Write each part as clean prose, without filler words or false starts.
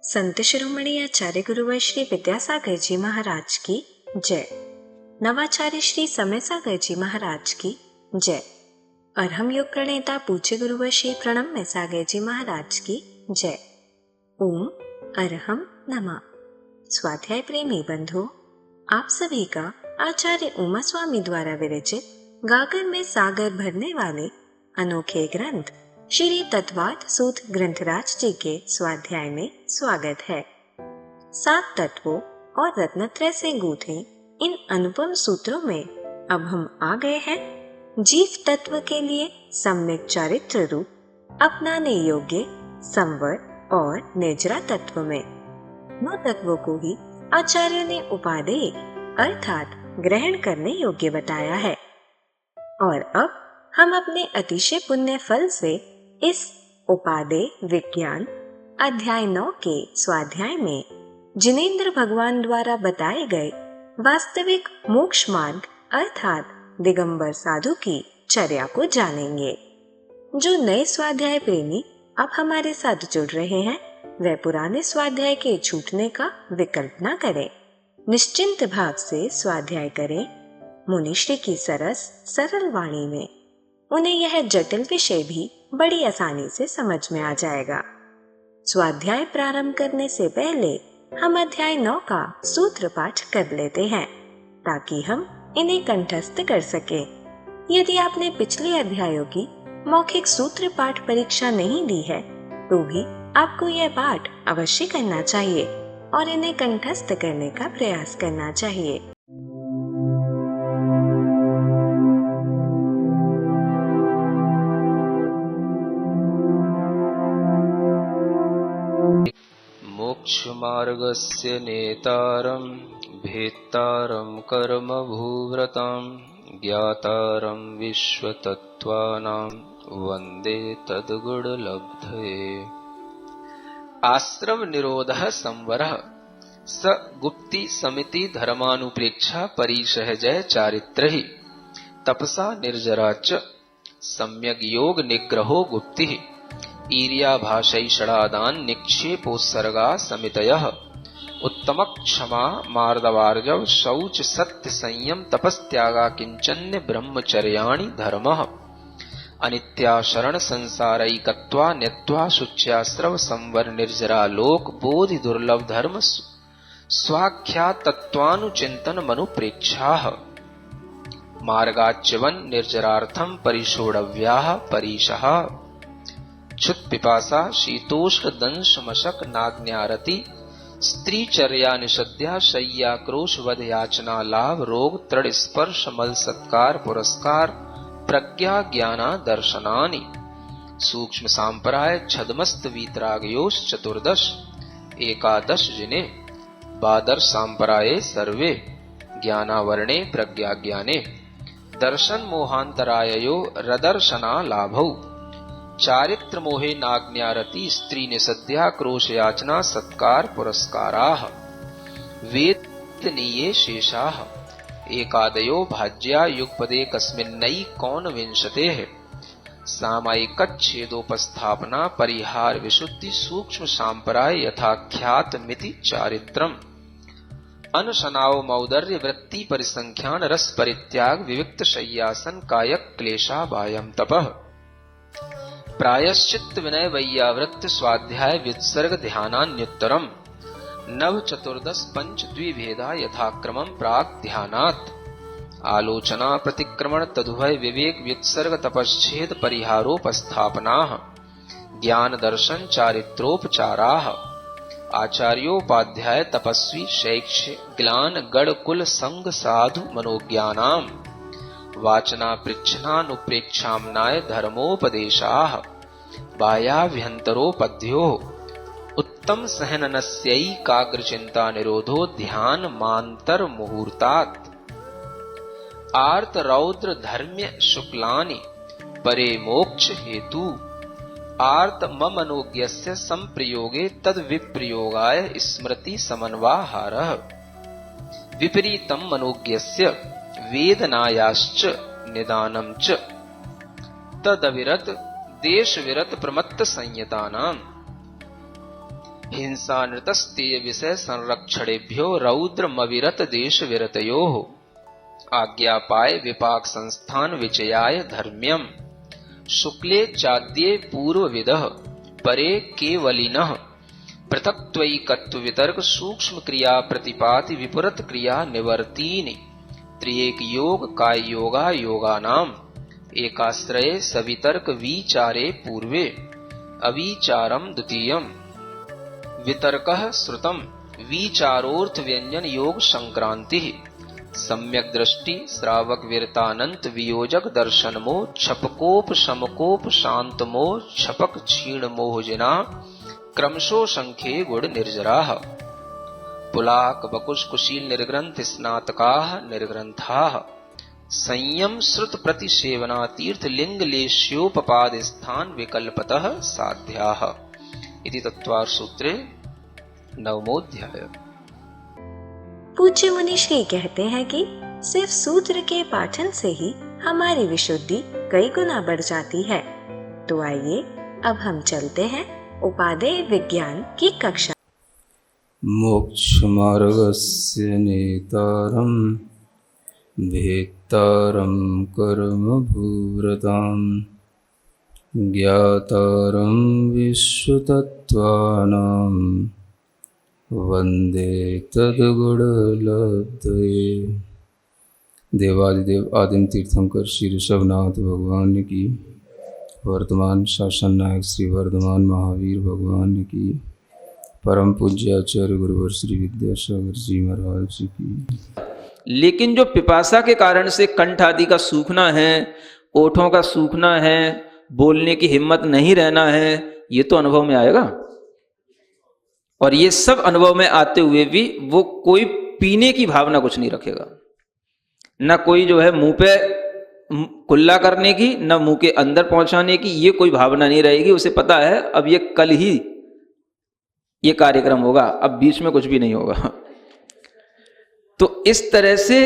संत शिरोमणि आचार्य गुरुवर श्री विद्यासागर जी महाराज की जय। नवाचार्य श्री समय सागर जी महाराज की जय। अरहम योग प्रणेता पूज्य गुरुवर श्री प्रणम्य सागर जी महाराज की जय। ओम अरहम नमः। स्वाध्याय प्रेमी बंधुओं, आप सभी का आचार्य उमा स्वामी द्वारा विरचित गागर में सागर भरने वाले अनोखे ग्रंथ श्री तत्वार्थ सूत्र ग्रंथराज जी के स्वाध्याय में स्वागत है। 7 तत्वों और रत्नत्रय से गूंथे इन अनुपम सूत्रों में अब हम आ गए हैं जीव तत्व के लिए सम्यक चारित्र रूप अपनाने योग्य संवर और निर्जरा तत्व में। नौ तत्वों को ही आचार्य ने उपादेय अर्थात ग्रहण करने योग्य बताया है। और अब हम अपने अतिशय पुण्य फल से इस उपादेय विज्ञान अध्याय 9 के स्वाध्याय में जिनेंद्र भगवान द्वारा बताए गए वास्तविक मोक्ष मार्ग अर्थात दिगंबर साधु की चर्या को जानेंगे। जो नए स्वाध्याय प्रेमी अब हमारे साथ जुड़ रहे हैं, वह पुराने स्वाध्याय के छूटने का विकल्प न करें। निश्चिंत भाव से स्वाध्याय करें। मुनिश्री की सरस सरल वाणी में उन्हें यह जटिल विषय भी बड़ी आसानी से समझ में आ जाएगा। स्वाध्याय प्रारंभ करने से पहले हम अध्याय 9 का सूत्र पाठ कर लेते हैं ताकि हम इन्हें कंठस्थ कर सकें। यदि आपने पिछले अध्यायों की मौखिक सूत्र पाठ परीक्षा नहीं दी है तो भी आपको यह पाठ अवश्य करना चाहिए और इन्हें कंठस्थ करने का प्रयास करना चाहिए। मोक्षमार्गस्य नेतारं भेत्तारं कर्मभूव्रतां ज्ञातारं विश्वतत्त्वानां वन्दे तद्गुणलब्धये। आश्रम निरोधः संवरः स गुप्ति समिति धर्मानुप्रेक्षा परिसहजय चारित्रहि तपसा निर्जरा च सम्यग् योग निग्रहो गुप्तिः ईर्याभाषैषडादान निक्षेपोत्सर्गा समितयः उत्तमः क्षमा मार्दवार्जव शौच सत्य संयम तपस्त्यागा किंचन्य ब्रह्मचर्याणि धर्मः अनित्या शरण संसारैकत्वा न्यत्वा शुच्यास्रव संवर निर्जरा लोक बोधि दुर्लभ धर्म स्वाख्या तत्वानुचिंतन मनुप्रेक्षाः मार्गाच्यवन निर्जरार्थम परिषोडव्याः परीशः क्षुत पिपासा शीतोष्ण दंश मशक नाग्न्यारति स्त्रीचर्या निषद्या शय्या क्रोश वध याचना लाभ रोग तृण स्पर्श मल सत्कार पुरस्कार प्रज्ञा ज्ञाना दर्शनानि सूक्ष्म सांपराय छदमस्त वीतरागयोश चतुर्दश एकादश जिने बादर सांपराये सर्वे ज्ञानावर्णे प्रज्ञा ज्ञाने दर्शन मोहांतराययो रदर्शना लाभौ चारित्र मोहे नाग्न्यारति स्त्री निसद्या क्रोश याचना सत्कार पुरस्काराः वेदनीये शेषाः एकादयो भाज्या युगपदे कस्मिन्नई कौन विंशतेः सामायिकच्छेदोपस्थापना परिहार विशुद्धि सूक्ष्म सांपराय यथाख्यात मिति चारित्रम् अनशनाव मौदर्य वृत्ति परिसंख्यान रस परित्याग विविक्त शय्यासन कायक क्लेशा वायम तपः प्रायश्चित्त विनय वैयावृत्त स्वाध्याय व्युत्सर्ग ध्यानान्युत्तरम् नव चतुर्दश पंच द्विभेदा यथाक्रमं प्राक ध्यानात् आलोचना प्रतिक्रमण तदुभय विवेक व्युत्सर्ग तपश्छेद परिहारोपस्थापनाः ज्ञान दर्शन चारित्रोपचाराः आचार्योपाध्याय तपस्वी शैक्ष्य ग्लान गण कुल संग साधु मनोज्ञानाम् वाचना पृच्छनानुप्रेक्षाम्नाय धर्मोपदेशाः बाह्याभ्यन्तरोपद्यो उत्तम सहननस्यैकाग्रचिन्ता निरोधो ध्यान मान्तर मुहूर्तात् आर्त रौद्र धर्म्य शुक्लानि परे मोक्ष हेतु आर्त ममनोज्ञस्य संप्रयोगे तद विप्रयोगाय स्मृति समन्वाहारः विपरीतम मनोज्ञस्य वेदनायाश्च निदानं च तदविरत देश विरत प्रमत्त संयतानां हिंसा नृतस्तेय विषय संरक्षणेभ्यो रौद्रमविरत देश विरतयोः आज्ञा पाए विपाक संस्थान विचयाय धर्म्यम शुक्ले चाद्ये पूर्वविदः परे केवलिनः पृथक्त्वैकत्व वितर्क सूक्ष्म क्रिया प्रतिपाति विपरीत क्रिया निवर्तीनि त्रिएक योग काय योगा योगानाम एकाश्रये सवितर्क विचारे पूर्वे अविचारम द्वितीयम वितर्कः श्रुतम विचारोर्थ व्यंजन योग संक्रांति सम्यक दृष्टि श्रावक वीरतानंत वियोजक दर्शन मोह छपकोप समकोप शांत मोह छपक क्षीण मोहजिना क्रमशो संख्ये गुण निर्जराः पुलाक बकुश कुशील निर्ग्रंथ स्नातकाः निर्ग्रंथाः संयम श्रुत प्रतिसेवना तीर्थ लिंग लेश्योपपाद स्थान विकल्पतः साध्याः इति तत्त्वार्थ सूत्रे 9वां पूज्य मुनि श्री कहते हैं कि सिर्फ सूत्र के पाठन से ही हमारी विशुद्धि कई गुना बढ़ जाती है। तो आइए अब हम चलते हैं उपादेय विज्ञान की कक्षा। मोक्ष मार्गस्य नेतारं भेत्तारं कर्म भूरतां ज्ञातारं विश्वतत्त्वानां वंदे तद्गुणलब्धये। देवादिदेव आदिम तीर्थंकर श्री ऋषभनाथ भगवान की, वर्तमान शासन नायक श्री वर्धमान महावीर भगवान की, परम पूज्य आचार्य गुरुवर श्री विद्यासागर जी महाराज की। लेकिन जो पिपासा के कारण से कंठ आदि का सूखना है, ओठों का सूखना है, बोलने की हिम्मत नहीं रहना है, ये तो अनुभव में आएगा। और ये सब अनुभव में आते हुए भी वो कोई पीने की भावना कुछ नहीं रखेगा, ना कोई जो है मुंह पे कुल्ला करने की, ना मुंह के अंदर पहुंचाने की, ये कोई भावना नहीं रहेगी। उसे पता है अब ये कल ही ये कार्यक्रम होगा, अब बीच में कुछ भी नहीं होगा। तो इस तरह से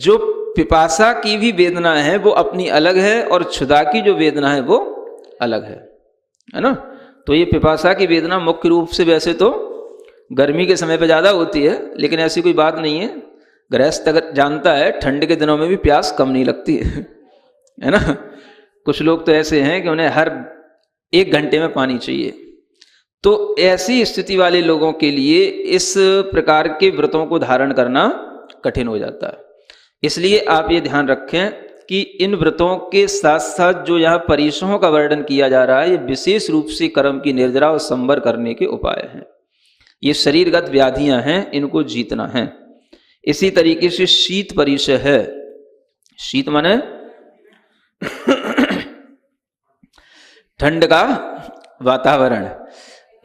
जो पिपासा की भी वेदना है वो अपनी अलग है, और क्षुधा की जो वेदना है वो अलग है ना। तो ये पिपासा की वेदना मुख्य रूप से वैसे तो गर्मी के समय पे ज़्यादा होती है, लेकिन ऐसी कोई बात नहीं है। गृहस्थ अगर जानता है ठंड के दिनों में भी प्यास कम नहीं लगती है ना। कुछ लोग तो ऐसे हैं कि उन्हें हर 1 घंटे में पानी चाहिए। तो ऐसी स्थिति वाले लोगों के लिए इस प्रकार के व्रतों को धारण करना कठिन हो जाता है। इसलिए आप ये ध्यान रखें कि इन व्रतों के साथ साथ जो यहाँ परिश्रमों का वर्णन किया जा रहा है, ये विशेष रूप से कर्म की निर्जरा और संवर करने के उपाय हैं। ये शरीरगत व्याधियां हैं, इनको जीतना है। इसी तरीके से शीत परिचय है। शीत माने ठंड का वातावरण,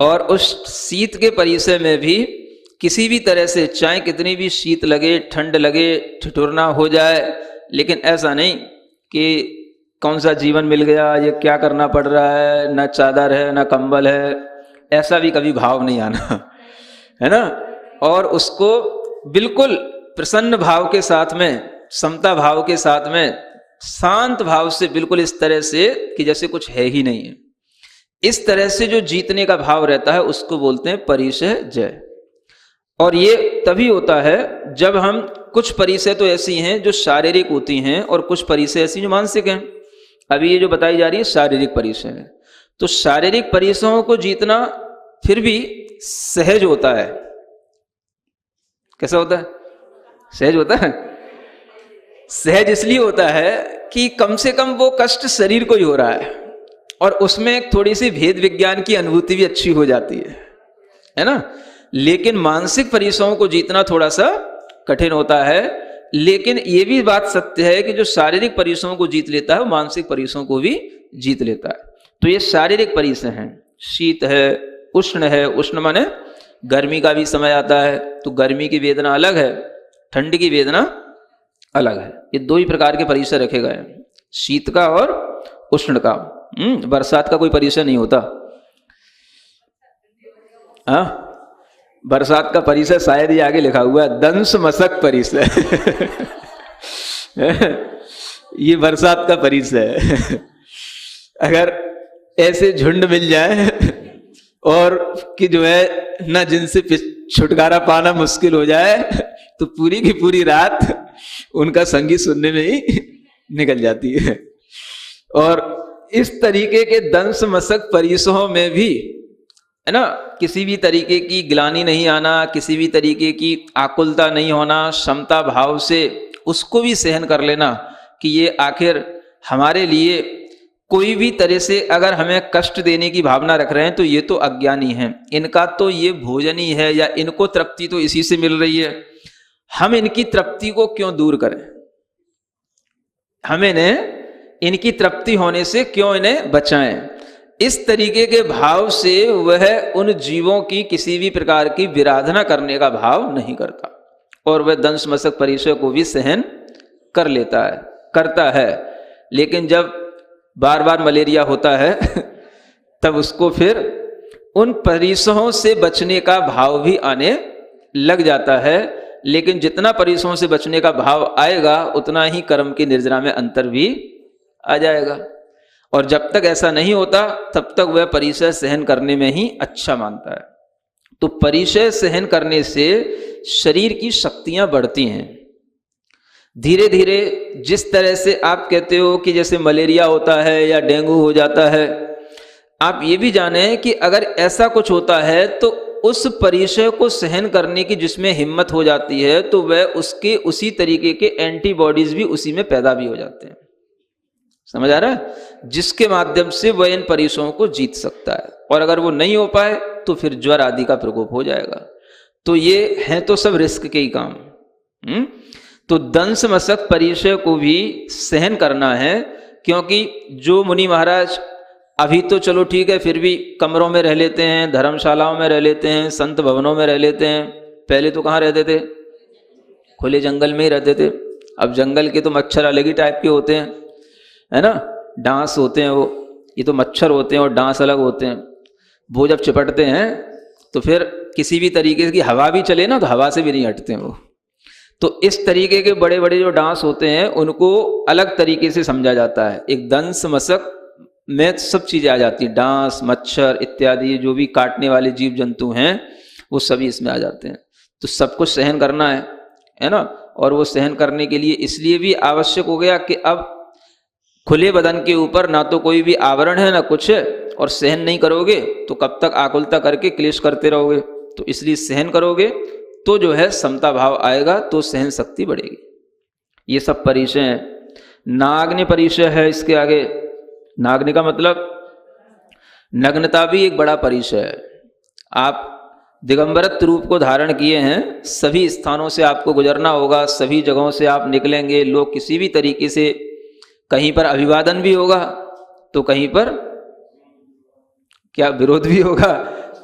और उस शीत के परिचय में भी किसी भी तरह से चाहे कितनी भी शीत लगे, ठंड लगे, ठिठुरना हो जाए, लेकिन ऐसा नहीं कि कौन सा जीवन मिल गया, ये क्या करना पड़ रहा है, ना चादर है ना कंबल है, ऐसा भी कभी भाव नहीं आना, है ना। और उसको बिल्कुल प्रसन्न भाव के साथ में, समता भाव के साथ में, शांत भाव से, बिल्कुल इस तरह से कि जैसे कुछ है ही नहीं है, इस तरह से जो जीतने का भाव रहता है उसको बोलते हैं परिचय जय। और ये तभी होता है जब हम, कुछ परिचय तो ऐसी हैं जो शारीरिक होती हैं और कुछ परिचय ऐसी जो मानसिक हैं। अभी ये जो बताई जा रही है शारीरिक परिचय है, तो शारीरिक परिचयों को जीतना फिर भी सहज होता है। कैसा होता है? सहज होता है। सहज इसलिए होता है कि कम से कम वो कष्ट शरीर को ही हो रहा है, और उसमें थोड़ी सी भेद विज्ञान की अनुभूति भी अच्छी हो जाती है ना। लेकिन मानसिक परिचयों को जीतना थोड़ा सा कठिन होता है। लेकिन ये भी बात सत्य है कि जो शारीरिक परिचयों को जीत लेता है वो मानसिक परिचयों को भी जीत लेता है। तो ये शारीरिक परिचय हैं। शीत है, उष्ण है। उष्ण माने गर्मी का भी समय आता है, तो गर्मी की वेदना अलग है, ठंड की वेदना अलग है। ये 2 ही प्रकार के परिचय रखे गए हैं, शीत का और उष्ण का। बरसात का कोई परिचय नहीं होता। हाँ, बरसात का परिचय शायद ही आगे लिखा हुआ है, दंश मशक परिचय। ये बरसात का परिचय है। अगर ऐसे झुंड मिल जाए और कि जो है ना जिनसे छुटकारा पाना मुश्किल हो जाए, तो पूरी की पूरी रात उनका संगीत सुनने में ही निकल जाती है। और इस तरीके के दंश मशक परिसरों में भी है ना, किसी भी तरीके की ग्लानि नहीं आना, किसी भी तरीके की आकुलता नहीं होना, समता भाव से उसको भी सहन कर लेना कि ये आखिर हमारे लिए कोई भी तरह से अगर हमें कष्ट देने की भावना रख रहे हैं तो ये तो अज्ञानी हैं, इनका तो ये भोजन ही है, या इनको तृप्ति तो इसी से मिल रही है, हम इनकी तृप्ति को क्यों दूर करें, हम इन्हें इनकी तृप्ति होने से क्यों इन्हें बचाएं। इस तरीके के भाव से वह उन जीवों की किसी भी प्रकार की विराधना करने का भाव नहीं करता, और वह दंश मशक परिचय को भी सहन कर लेता है, करता है। लेकिन जब बार बार मलेरिया होता है तब उसको फिर उन परिसरों से बचने का भाव भी आने लग जाता है। लेकिन जितना परिसरों से बचने का भाव आएगा उतना ही कर्म की निर्जरा में अंतर भी आ जाएगा, और जब तक ऐसा नहीं होता तब तक वह परिचय सहन करने में ही अच्छा मानता है। तो परिचय सहन करने से शरीर की शक्तियां बढ़ती हैं धीरे धीरे। जिस तरह से आप कहते हो कि जैसे मलेरिया होता है या डेंगू हो जाता है, आप ये भी जाने कि अगर ऐसा कुछ होता है तो उस परिचय को सहन करने की जिसमें हिम्मत हो जाती है तो वह उसके उसी तरीके के एंटीबॉडीज भी उसी में पैदा भी हो जाते हैं। समझ आ रहा है? जिसके माध्यम से वह इन परिसरों को जीत सकता है, और अगर वो नहीं हो पाए तो फिर ज्वर आदि का प्रकोप हो जाएगा। तो ये है तो सब रिस्क के ही काम। तो दंश मशक परिचय को भी सहन करना है, क्योंकि जो मुनि महाराज अभी तो चलो ठीक है फिर भी कमरों में रह लेते हैं, धर्मशालाओं में रह लेते हैं, संत भवनों में रह लेते हैं। पहले तो कहाँ रहते थे? खुले जंगल में ही रहते थे। अब जंगल के तो मच्छर अलग ही टाइप के होते हैं, है ना, डांस होते हैं वो, ये तो मच्छर होते हैं और डांस अलग होते हैं। वो जब चिपटते हैं तो फिर किसी भी तरीके की हवा भी चले ना तो हवा से भी नहीं हटते हैं वो। तो इस तरीके के बड़े बड़े जो डांस होते हैं उनको अलग तरीके से समझा जाता है। एक दंश मशक में सब चीजें आ जाती हैं, डांस, मच्छर इत्यादि जो भी काटने वाले जीव जंतु हैं वो सभी इसमें आ जाते हैं। तो सब कुछ सहन करना है ना, और वो सहन करने के लिए इसलिए भी आवश्यक हो गया कि अब खुले बदन के ऊपर ना तो कोई भी आवरण है ना कुछ है, और सहन नहीं करोगे तो कब तक आकुलता करके क्लेश करते रहोगे। तो इसलिए सहन करोगे तो जो है समता भाव आएगा, तो सहन शक्ति बढ़ेगी। ये सब परिचय हैं। नाग्न परिचय है इसके आगे। नाग्न का मतलब नग्नता भी एक बड़ा परिचय है। आप दिगंबरत्व रूप को धारण किए हैं, सभी स्थानों से आपको गुजरना होगा, सभी जगहों से आप निकलेंगे। लोग किसी भी तरीके से, कहीं पर अभिवादन भी होगा तो कहीं पर क्या विरोध भी होगा,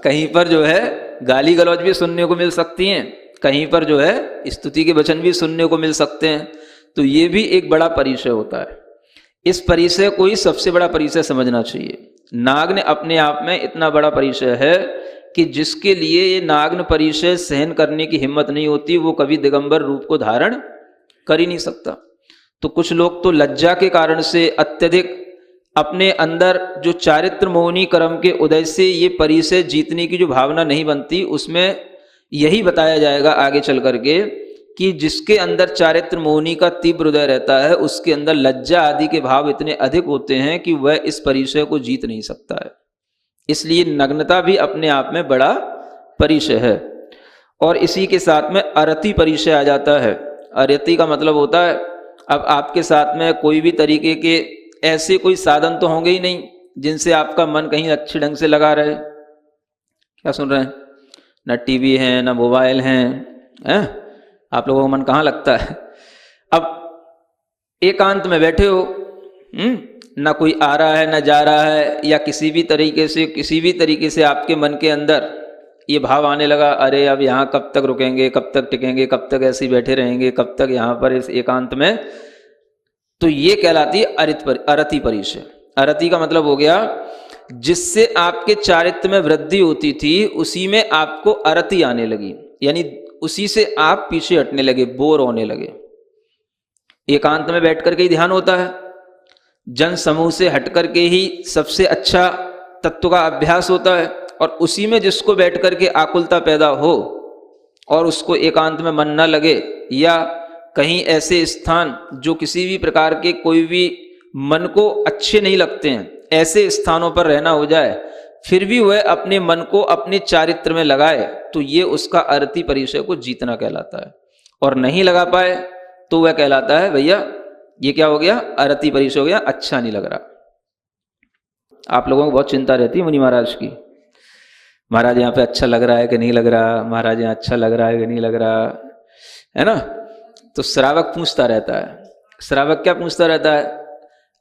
कहीं पर जो है गाली गलौज भी सुनने को मिल सकती हैं, कहीं पर जो है स्तुति के वचन भी सुनने को मिल सकते हैं। तो ये भी एक बड़ा परिचय होता है। इस परिचय को ही सबसे बड़ा परिचय समझना चाहिए। नाग्न अपने आप में इतना बड़ा परिचय है कि जिसके लिए ये नाग्न परिचय सहन करने की हिम्मत नहीं होती वो कभी दिगंबर रूप को धारण कर ही नहीं सकता। तो कुछ लोग तो लज्जा के कारण से अत्यधिक अपने अंदर जो चारित्र मोहनी कर्म के उदय से ये परिचय जीतने की जो भावना नहीं बनती, उसमें यही बताया जाएगा आगे चल करके कि जिसके अंदर चारित्र मोहनी का तीव्र उदय रहता है उसके अंदर लज्जा आदि के भाव इतने अधिक होते हैं कि वह इस परिचय को जीत नहीं सकता है। इसलिए नग्नता भी अपने आप में बड़ा परिचय है। और इसी के साथ में अरति परिचय आ जाता है। अरति का मतलब होता है अब आपके साथ में कोई भी तरीके के ऐसे कोई साधन तो होंगे ही नहीं जिनसे आपका मन कहीं अच्छे ढंग से लगा रहे। क्या सुन रहे हैं? ना टीवी है, ना मोबाइल है, आप लोगों का मन कहाँ लगता है? अब एकांत में बैठे हो, ना कोई आ रहा है ना जा रहा है, या किसी भी तरीके से आपके मन के अंदर ये भाव आने लगा, अरे अब यहाँ कब तक रुकेंगे, कब तक टिकेंगे, कब तक ऐसे ही बैठे रहेंगे, कब तक यहाँ पर इस एकांत में। तो ये कहलाती है अरति परिचय। अरति का मतलब हो गया जिससे आपके चारित्र में वृद्धि होती थी उसी में आपको अरति आने लगी, यानी उसी से आप पीछे हटने लगे, बोर होने लगे। एकांत में बैठ करके ही ध्यान होता है, जन समूह से हट करके ही सबसे अच्छा तत्व का अभ्यास होता है। और उसी में जिसको बैठ करके आकुलता पैदा हो और उसको एकांत में मन न लगे, या कहीं ऐसे स्थान जो किसी भी प्रकार के कोई भी मन को अच्छे नहीं लगते हैं, ऐसे स्थानों पर रहना हो जाए, फिर भी वह अपने मन को अपने चारित्र में लगाए, तो ये उसका अरति परिचय को जीतना कहलाता है। और नहीं लगा पाए तो वह कहलाता है भैया ये क्या हो गया, अरति परिचय हो गया, अच्छा नहीं लग रहा। आप लोगों को बहुत चिंता रहती है मुनि महाराज की, महाराज यहाँ पे अच्छा लग रहा है कि नहीं लग रहा, महाराज यहाँ अच्छा लग रहा है कि नहीं लग रहा, है ना। तो श्रावक पूछता रहता है। श्रावक क्या पूछता रहता है?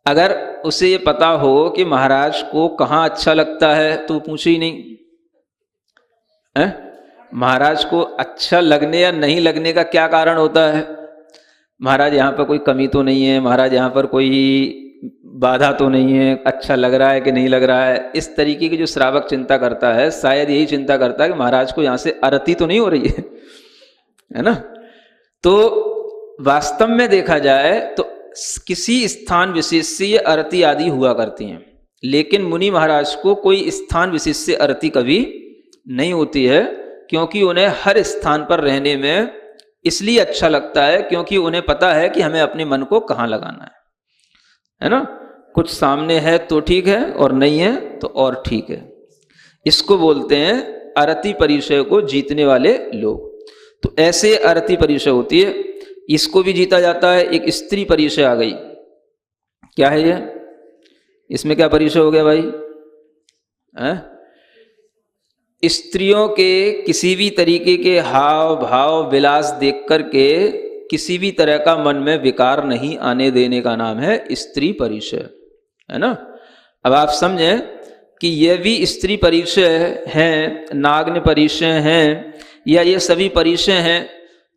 अगर उसे ये पता हो कि महाराज को कहाँ अच्छा लगता है तो पूछे ही नहीं है? महाराज को अच्छा लगने या नहीं लगने का क्या कारण होता है? महाराज यहाँ पर कोई कमी तो नहीं है, महाराज यहाँ पर कोई बाधा तो नहीं है, अच्छा लग रहा है कि नहीं लग रहा है। इस तरीके की जो श्रावक चिंता करता है, शायद यही चिंता करता है कि महाराज को यहाँ से अरति तो नहीं हो रही है ना। तो वास्तव में देखा जाए तो किसी स्थान विशेष से ये अरति आदि हुआ करती हैं, लेकिन मुनि महाराज को कोई स्थान विशेष से अरति कभी नहीं होती है, क्योंकि उन्हें हर स्थान पर रहने में इसलिए अच्छा लगता है क्योंकि उन्हें पता है कि हमें अपने मन को कहाँ लगाना है ना। कुछ सामने है तो ठीक है, और नहीं है तो और ठीक है। इसको बोलते हैं अरति परिचय को जीतने वाले लोग। तो ऐसे अरति परिचय होती है, इसको भी जीता जाता है। एक स्त्री परिचय आ गई, क्या है ये? इसमें क्या परिचय हो गया भाई? स्त्रियों के किसी भी तरीके के हाव भाव विलास देख करके किसी भी तरह का मन में विकार नहीं आने देने का नाम है स्त्री परिचय, है ना। अब आप समझें कि यह भी स्त्री परिचय हैं, नाग्न परिचय हैं, या ये सभी परिचय हैं।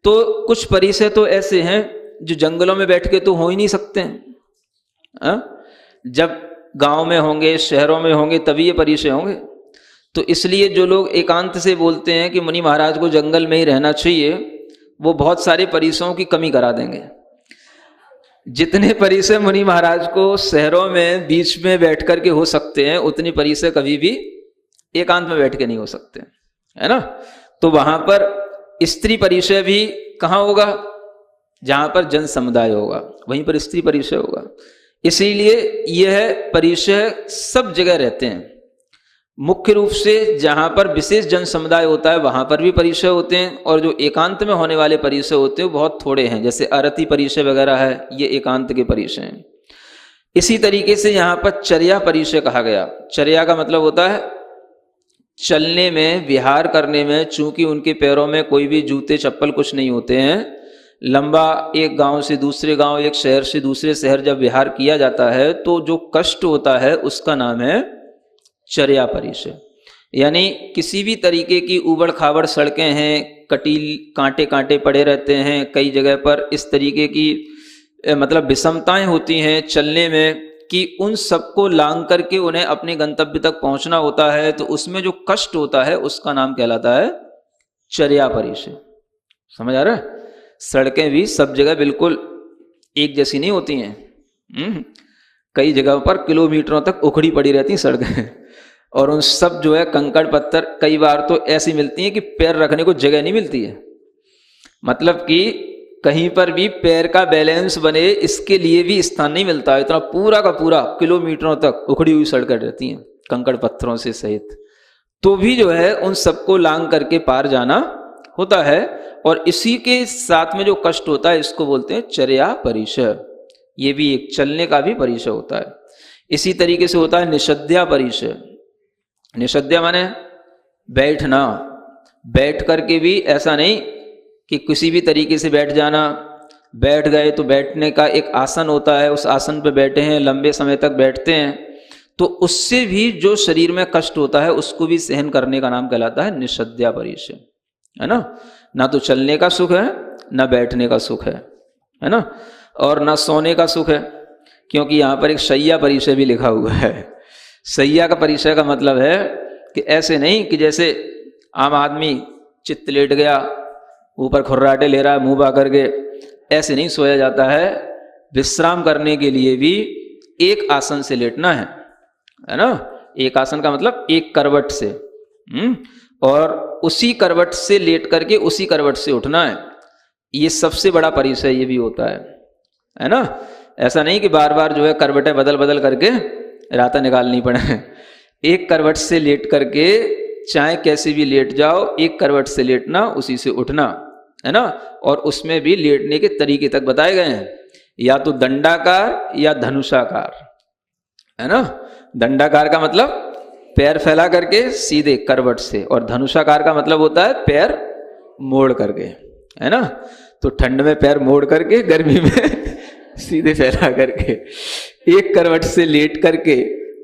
तो कुछ परिचय तो ऐसे हैं जो जंगलों में बैठ के तो हो ही नहीं सकते हैं। जब गांव में होंगे, शहरों में होंगे, तभी ये परिचय होंगे। तो इसलिए जो लोग एकांत से बोलते हैं कि मुनि महाराज को जंगल में ही रहना चाहिए, वो बहुत सारे परिचयों की कमी करा देंगे। जितने परिचय मुनि महाराज को शहरों में बीच में बैठ करके हो सकते हैं, उतनी परिचय कभी भी एकांत में बैठ के नहीं हो सकते, है ना। तो वहां पर स्त्री परिचय भी कहाँ होगा? जहां पर जन समुदाय होगा वहीं पर स्त्री परिचय होगा। इसीलिए यह परिचय सब जगह रहते हैं। मुख्य रूप से जहां पर विशेष जन समुदाय होता है वहां पर भी परिचय होते हैं, और जो एकांत में होने वाले परिचय होते हैं वो बहुत थोड़े हैं, जैसे अरति परिचय वगैरह है, ये एकांत के परिचय हैं। इसी तरीके से यहाँ पर चर्या परिचय कहा गया। चर्या का मतलब होता है चलने में, विहार करने में। चूंकि उनके पैरों में कोई भी जूते चप्पल कुछ नहीं होते हैं, लंबा एक गांव से दूसरे गांव, एक शहर से दूसरे शहर जब विहार किया जाता है तो जो कष्ट होता है उसका नाम है चर्या परिचय। यानी किसी भी तरीके की उबड़ खाबड़ सड़कें हैं, कटील कांटे कांटे पड़े रहते हैं, कई जगह पर इस तरीके की मतलब विषमताएं होती हैं चलने में कि उन सबको लांग करके उन्हें अपने गंतव्य तक पहुंचना होता है, तो उसमें जो कष्ट होता है उसका नाम कहलाता है चर्या परिचय। समझ आ रहा है? सड़कें भी सब जगह बिल्कुल एक जैसी नहीं होती हैं। कई जगहों पर किलोमीटरों तक उखड़ी पड़ी रहती हैं सड़कें, और उन सब जो है कंकड़ पत्थर कई बार तो ऐसी मिलती हैं कि पैर रखने को जगह नहीं मिलती है। मतलब कि कहीं पर भी पैर का बैलेंस बने इसके लिए भी स्थान नहीं मिलता है। इतना पूरा का पूरा किलोमीटरों तक उखड़ी हुई सड़कें रहती हैं कंकड़ पत्थरों से सहित। तो भी जो है उन सबको लांग करके पार जाना होता है, और इसी के साथ में जो कष्ट होता है इसको बोलते हैं चर्या परिचय। ये भी एक चलने का भी परिचय होता है। इसी तरीके से होता है निषद्या परिचय। निषद्या माने बैठना। बैठ करके भी ऐसा नहीं कि किसी भी तरीके से बैठ जाना। बैठ गए तो बैठने का एक आसन होता है, उस आसन पे बैठे हैं, लंबे समय तक बैठते हैं, तो उससे भी जो शरीर में कष्ट होता है उसको भी सहन करने का नाम कहलाता है निषद्या परिचय, है ना। ना तो चलने का सुख है, ना बैठने का सुख है ना, और ना सोने का सुख है, क्योंकि यहाँ पर एक शैया परिचय भी लिखा हुआ है। शैया का परिचय का मतलब है कि ऐसे नहीं कि जैसे आम आदमी चित्त लेट गया, ऊपर खुर्राटे ले रहा है मुंह पा करके, ऐसे नहीं सोया जाता है। विश्राम करने के लिए भी एक आसन से लेटना है ना। एक आसन का मतलब एक करवट से, और उसी करवट से लेट करके उसी करवट से उठना है। ये सबसे बड़ा परिचय ये भी होता है ना। ऐसा नहीं कि बार बार जो है करवटें बदल बदल करके रातें निकालनी पड़े। एक करवट से लेट करके चाहे कैसे भी लेट जाओ, एक करवट से लेटना, उसी से उठना, है ना। और उसमें भी लेटने के तरीके तक बताए गए हैं, या तो दंडाकार या धनुषाकार, है ना। दंडाकार का मतलब पैर फैला करके सीधे करवट से, और धनुषाकार का मतलब होता है पैर मोड़ करके, है ना। तो ठंड में पैर मोड़ करके, गर्मी में सीधे फैला करके, एक करवट से लेट करके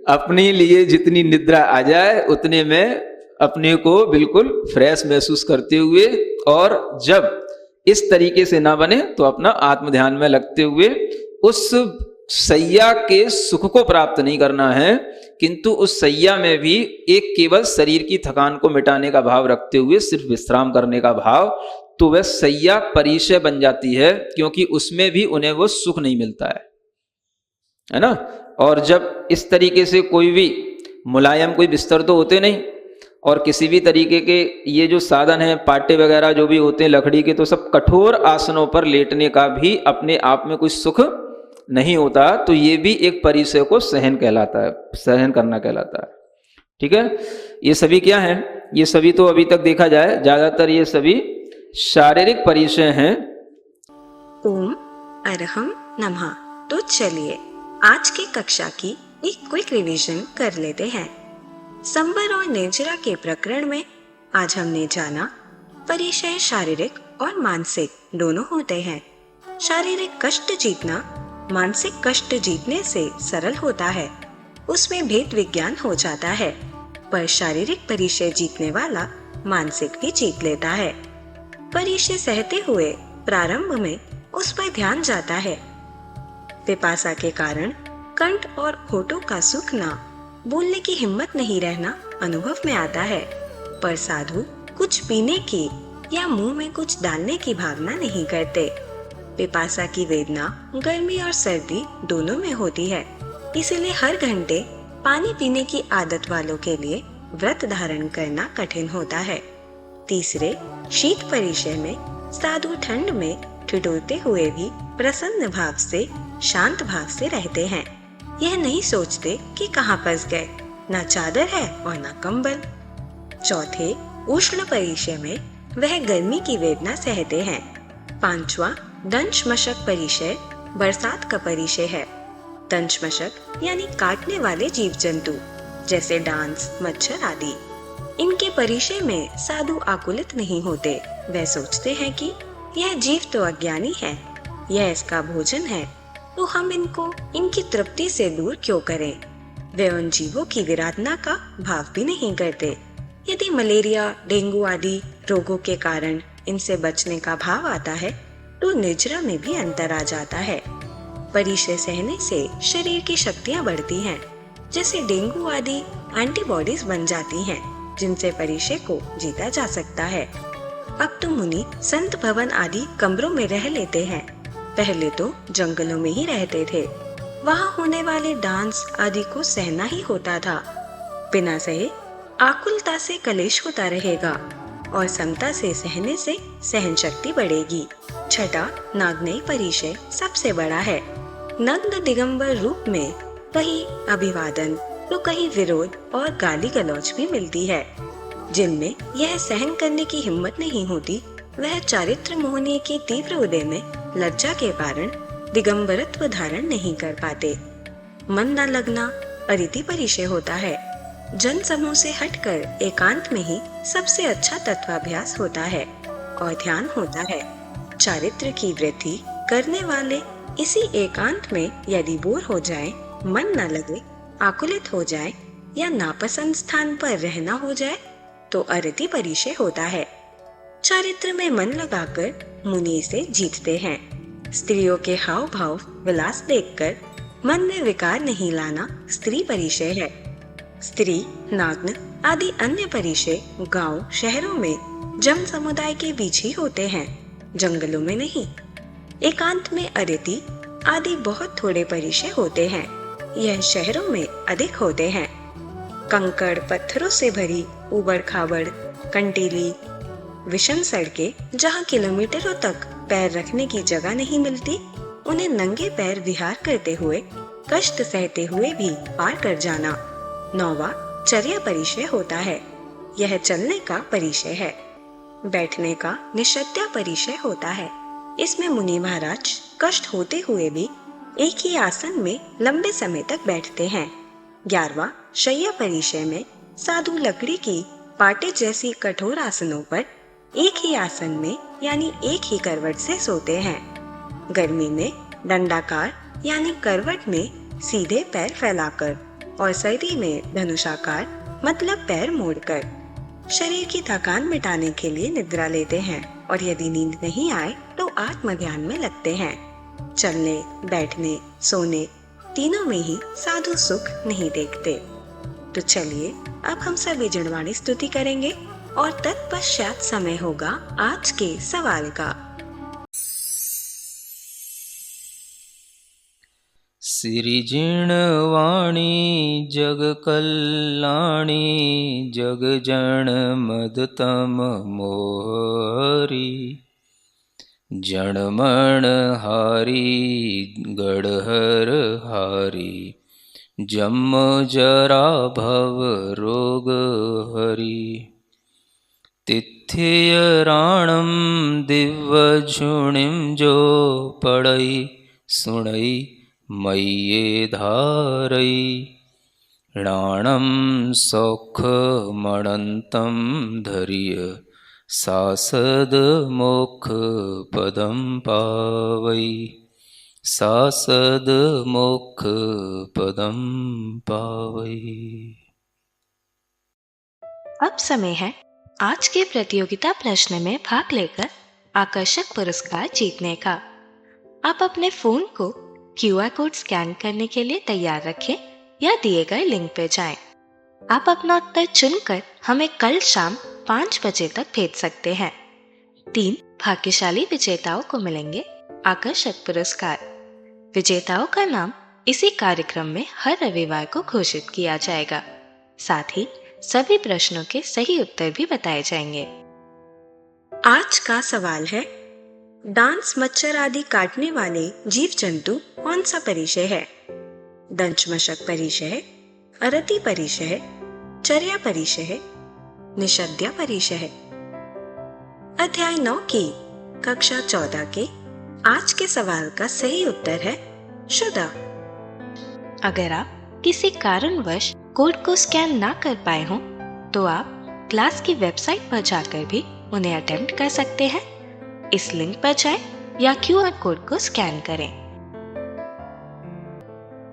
अपने लिए जितनी निद्रा आ जाए उतने में अपने को बिल्कुल फ्रेश महसूस करते हुए, और जब इस तरीके से ना बने तो अपना आत्म ध्यान में लगते हुए उस सैया के सुख को प्राप्त नहीं करना है, किंतु उस सैया में भी एक केवल शरीर की थकान को मिटाने का भाव रखते हुए सिर्फ विश्राम करने का भाव, तो वह सैया परिचय बन जाती है, क्योंकि उसमें भी उन्हें वो सुख नहीं मिलता है ना। और जब इस तरीके से कोई भी मुलायम कोई बिस्तर तो होते नहीं, और किसी भी तरीके के ये जो साधन है पाटे वगैरह जो भी होते हैं लकड़ी के, तो सब कठोर आसनों पर लेटने का भी अपने आप में कोई सुख नहीं होता। तो ये भी एक परिचय को सहन कहलाता है, सहन करना कहलाता है। ठीक है, ये सभी क्या है, ये सभी तो अभी तक देखा जाए ज्यादातर ये सभी शारीरिक परिचय हैं। ओम अरहम नमः। तो चलिए आज की कक्षा की एक क्विक रिवीजन कर लेते हैं। संबर और नेजरा के प्रकरण में आज हमने जाना परिचय शारीरिक और मानसिक दोनों होते हैं। शारीरिक कष्ट जीतना मानसिक कष्ट जीतने से सरल होता है, उसमें भेद विज्ञान हो जाता है, पर शारीरिक परिचय जीतने वाला मानसिक भी जीत लेता है। परिचय सहते हुए प्रारंभ में उस पर ध्यान जाता है। पिपासा के कारण कंठ और होठों का सूखना, बोलने की हिम्मत नहीं रहना अनुभव में आता है, पर साधु कुछ पीने की या मुंह में कुछ डालने की भावना नहीं करते। पिपासा की वेदना गर्मी और सर्दी दोनों में होती है, इसीलिए हर घंटे पानी पीने की आदत वालों के लिए व्रत धारण करना कठिन होता है। तीसरे, शीत परिचय में साधु ठंड में ठिठुरते हुए भी प्रसन्न भाव से, शांत भाव से रहते हैं। यह नहीं सोचते कि कहाँ फंस गए, ना चादर है और ना कंबल। चौथे, उष्ण परिचय में वह गर्मी की वेदना सहते हैं। पांचवा, दंश मशक परिचय बरसात का परिचय है। दंश मशक यानी काटने वाले जीव जंतु जैसे डांस, मच्छर आदि। इनके परिचय में साधु आकुलित नहीं होते। वह सोचते हैं कि यह जीव तो अज्ञानी है, यह इसका भोजन है, तो हम इनको इनकी तृप्ति से दूर क्यों करें। वे उन जीवों की विराधना का भाव भी नहीं करते। यदि मलेरिया, डेंगू आदि रोगों के कारण इनसे बचने का भाव आता है तो निद्रा में भी अंतर आ जाता है। परिचय सहने से शरीर की शक्तियां बढ़ती हैं, जैसे डेंगू आदि एंटीबॉडीज बन जाती हैं, जिनसे परिचय को जीता जा सकता है। अब तो मुनि संत भवन आदि कमरों में रह लेते हैं। पहले तो जंगलों में ही रहते थे, वहाँ होने वाले डांस आदि को सहना ही होता था। बिना सहे आकुलता से कलेश होता रहेगा और समता से सहने से सहन शक्ति बढ़ेगी। छठा, नागनेय परिचय सबसे बड़ा है। नग्न दिगंबर रूप में कहीं अभिवादन तो कहीं विरोध और गाली गलौज भी मिलती है। जिनमें यह सहन करने की हिम्मत नहीं होती, वह चारित्र मोहनी के तीव्र उदय में लज्जा के कारण दिगंबरत्व धारण नहीं कर पाते। मन न लगना अरिति परिचय होता है। जन समूह से हटकर एकांत में ही सबसे अच्छा तत्वाभ्यास होता है और ध्यान होता है। चारित्र की वृद्धि करने वाले इसी एकांत में यदि बोर हो जाए, मन न लगे, आकुलित हो जाए या नापसंद स्थान पर रहना हो जाए तो अरिति परिचय होता है। चारित्र में मन लगाकर मुनि इसे जीतते हैं। स्त्रियों के हाव भाव विलास देखकर मन में विकार नहीं लाना स्त्री परिचय है। स्त्री, नाग्न आदि अन्य परिचय गांव शहरों में जन समुदाय के बीच ही होते हैं, जंगलों में नहीं। एकांत में अरिति आदि बहुत थोड़े परिचय होते हैं, यह शहरों में अधिक होते हैं। कंकड़ पत्थरों से भरी ऊबड़ खाबड़, कंटीली, विषम सड़कें जहाँ किलोमीटरों तक पैर रखने की जगह नहीं मिलती, उन्हें नंगे पैर विहार करते हुए, कष्ट सहते हुए भी पार कर जाना 9वां चर्या परिचय होता है। यह चलने का परिचय है। बैठने का निषद्या परिचय होता है। इसमें मुनि महाराज कष्ट होते हुए भी एक ही आसन में लंबे समय तक बैठते हैं। 11वां शय्या परिचय में साधु लकड़ी की पाटे जैसी कठोर आसनों पर एक ही आसन में यानी एक ही करवट से सोते हैं। गर्मी में दंडाकार यानी करवट में सीधे पैर फैलाकर और सर्दी में धनुषाकार मतलब पैर मोड़कर शरीर की थकान मिटाने के लिए निद्रा लेते हैं और यदि नींद नहीं आए तो आत्म ध्यान में लगते हैं। चलने, बैठने, सोने तीनों में ही साधु सुख नहीं देखते। तो चलिए अब हम सभी जड़वाणी स्तुति करेंगे और तत्पश्चात समय होगा आज के सवाल का। सिरिजिणवाणी जग कल्याणी जग जन मदतम मोहरी जणमण हारी गढ़हर हारी जम जरा भव रोग हरि तिथ्य राणम दिव्य झुणिम जो पढ़ई सुणई मय्ये धारई राणम सौख मणंतम धरिय सासद मोक्ष पदम पावई सासद मोक्ष पदम पावई। अब समय है आज के प्रतियोगिता प्रश्न में भाग लेकर आकर्षक पुरस्कार जीतने का। आप अपने फोन को QR कोड स्कैन करने के लिए तैयार रखें या दिए गए लिंक पे जाएं। आप अपना उत्तर चुनकर हमें कल शाम 5 बजे तक भेज सकते हैं। 3 भाग्यशाली विजेताओं को मिलेंगे आकर्षक पुरस्कार। विजेताओं का नाम इसी कार्यक्रम में हर रविवार को घोषित किया जाएगा। साथ ही सभी प्रश्नों के सही उत्तर भी बताए जाएंगे। आज का सवाल है, डांस मच्छर आदि काटने वाले जीव जंतु कौन सा परिचय है? दंश मशक परिचय है, अरति परिचय है, चर्या परिचय है, निषद्या परिचय है। अध्याय 9 की कक्षा 14 के आज के सवाल का सही उत्तर है शुदा। अगर आप किसी कारणवश कोड को स्कैन ना कर पाए हों तो आप क्लास की वेबसाइट पर जाकर भी उन्हें अटेम्प्ट कर सकते हैं। इस लिंक पर जाएं या QR कोड को स्कैन करें।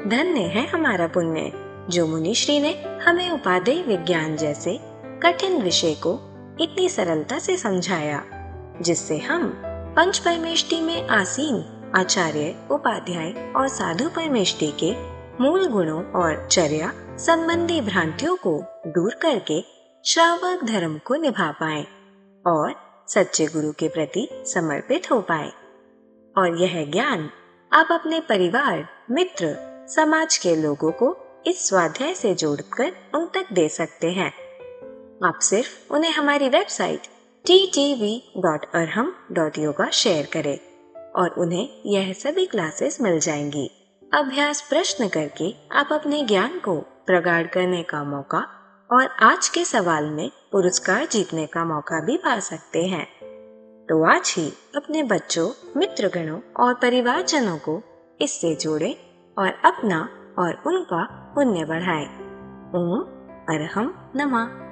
धन्य है हमारा पुण्य जो मुनिश्री ने हमें उपादेय विज्ञान जैसे कठिन विषय को इतनी सरलता से समझाया, जिससे हम पंच परमेष्टि में आसीन आचार्य, उपाध्याय और साधु परमेष्टि के मूल गुणों और चर्या संबंधी भ्रांतियों को दूर करके श्रावक धर्म को निभा पाए और सच्चे गुरु के प्रति समर्पित हो पाए। और यह ज्ञान आप अपने परिवार, मित्र, समाज के लोगों को इस स्वाध्याय से जोड़कर उन तक दे सकते हैं। आप सिर्फ उन्हें हमारी वेबसाइट ttv.arham.yoga शेयर करें और उन्हें यह सभी क्लासेस मिल जाएंगी। अभ्यास प्रश्न करके आप अपने ज्ञान को प्रगाढ़ करने का मौका और आज के सवाल में पुरस्कार जीतने का मौका भी पा सकते हैं। तो आज ही अपने बच्चों, मित्रगणों और परिवारजनों को इससे जोड़ें और अपना और उनका पुण्य बढ़ाएं। ओम अरहम नमः।